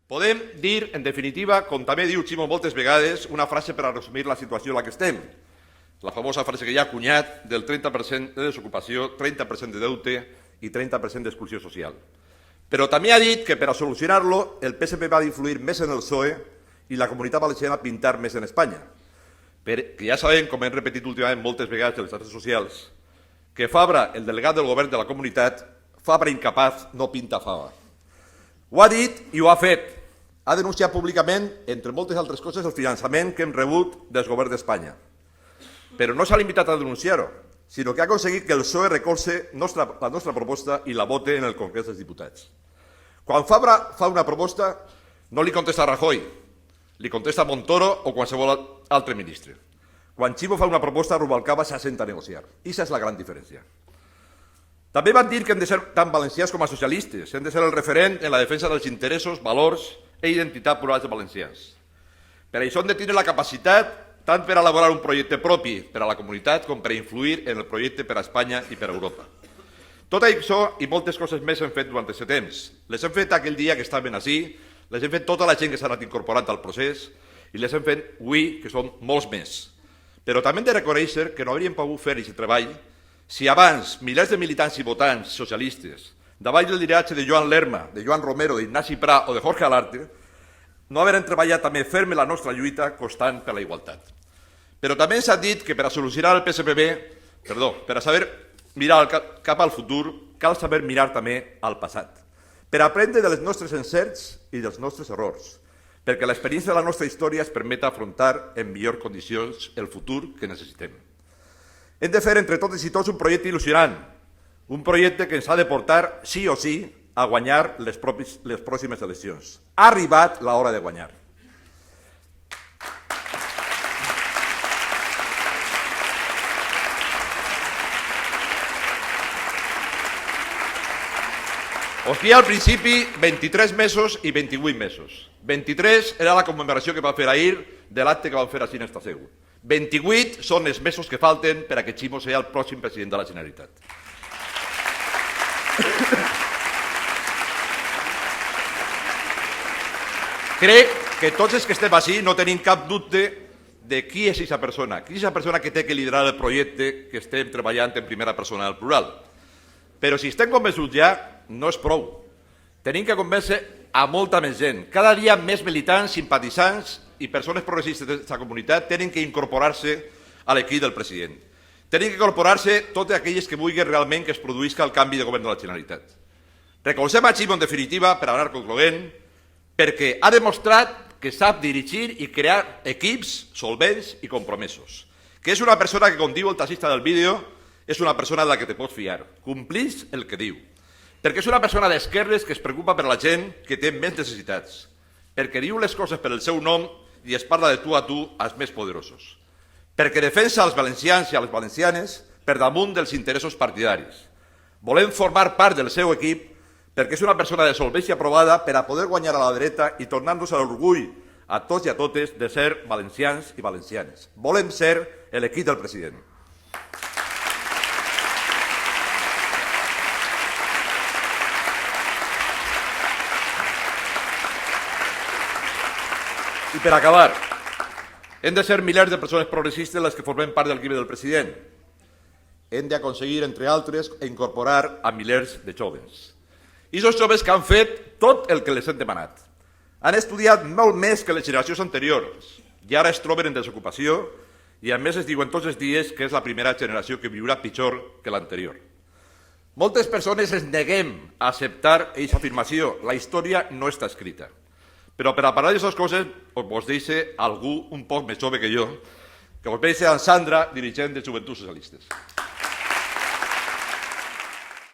Podem dir, en definitiva, com també diu Ximo moltes vegades, una frase per a resumir la situació en la que estem. La famosa frase que ja ha cunyat del 30% de desocupació, 30% de deute i 30% d'exclusió social. Però també ha dit que per a solucionar-lo el PSP va d'influir més en el PSOE i la Comunitat Valenciana a pintar més en Espanya. Perquè ja sabem, com hem repetit últimament moltes vegades en les xarxes socials, que Fabra, el delegat del govern de la comunitat, Fabra incapaç, no pinta fava. Ho ha dit i ho ha fet. Ha denunciat públicament, entre moltes altres coses, el finançament que hem rebut del govern d'Espanya. Però no s'ha limitat a denunciar-ho, sinó que ha aconseguit que el PSOE recolze la nostra proposta i la vote en el Congrés dels Diputats. Quan Fabra fa una proposta, no li contesta Rajoy, li contesta Montoro o qualsevol altre ministre. Quan Ximo fa una proposta, Rubalcaba s'assenta a negociar. I aquesta és la gran diferència. També van dir que hem de ser tan valencians com a socialistes, hem de ser el referent en la defensa dels interessos, valors i identitat plurals de valencians. Per això hem de tenir la capacitat tant per elaborar un projecte propi per a la comunitat com per influir en el projecte per a Espanya i per a Europa. Tot això i moltes coses més hem fet durant aquest temps. Les hem fet aquell dia que estaven ací, les hem fet tota la gent que s'ha anat incorporant al procés i les hem fet avui, que són molts més. Però també hem de reconèixer que no hauríem pogut fer aquest treball si abans milers de militants i votants socialistes, davall del lideratge de Joan Lerma, de Joan Romero, d'Ignasi Prat o de Jorge Alarte, no haurem treballat també ferm en la nostra lluita constant per la igualtat. Però també ens ha dit que per a solucionar el PSPB, per a saber mirar cap al futur, cal saber mirar també al passat, per aprendre dels nostres encerts i dels nostres errors, perquè l'experiència de la nostra història ens permet afrontar en millors condicions el futur que necessitem. Hem de fer entre totes i tots un projecte il·lusionant, un projecte que ens ha de portar, sí o sí, a guanyar les pròximes eleccions. Ha arribat l'hora de guanyar. Us dia al principi 23 mesos i 28 mesos. 23 era la commemoració que va fer ahir de l'acte que van fer així en Estaseu. 28 són els mesos que falten per a que Ximo sigui el pròxim president de la Generalitat. Crec que tots els que estem així no tenim cap dubte de qui és aquesta persona, qui és aquesta persona que té que liderar el projecte que estem treballant en primera persona del plural. Però si estem convençuts ja, no és prou. Tenim que convèncer a molta més gent. Cada dia més militants, simpatitzants i persones progressistes d'aquesta comunitat tenen que incorporar-se a l'equip del president. Tenen que incorporar-se totes aquelles que vulguin realment que es produïsca el canvi de govern de la Generalitat. Recolzem a Ximo, en definitiva, per anar concloent, perquè ha demostrat que sap dirigir i crear equips solvents i compromesos, que és una persona que, com diu el taxista del vídeo, és una persona de la que te pots fiar, complix el que diu, perquè és una persona d'esquerres que es preocupa per la gent que té més necessitats, perquè diu les coses per el seu nom i es parla de tu a tu als més poderosos, perquè defensa els valencians i les valencianes per damunt dels interessos partidaris. Volem formar part del seu equip perquè és una persona de solvència aprovada per a poder guanyar a la dreta i tornar-nos a l'orgull a tots i a totes de ser valencians i valencianes. Volem ser l'equip del president. I per acabar, hem de ser milers de persones progressistes les que formem part del equip del president. Hem d'aconseguir, entre altres, incorporar a milers de joves. I aquests joves que han fet tot el que les hem demanat. Han estudiat molt més que les generacions anteriors i ara es troben en desocupació i a més es diuen tots els dies que és la primera generació que viurà pitjor que l'anterior. Moltes persones ens neguem a acceptar aquesta afirmació. La història no està escrita. Però per a parlar d'aquestes coses us deixo algú un poc més jove que jo, que us deixo en Sandra, dirigent de Joventuts Socialistes.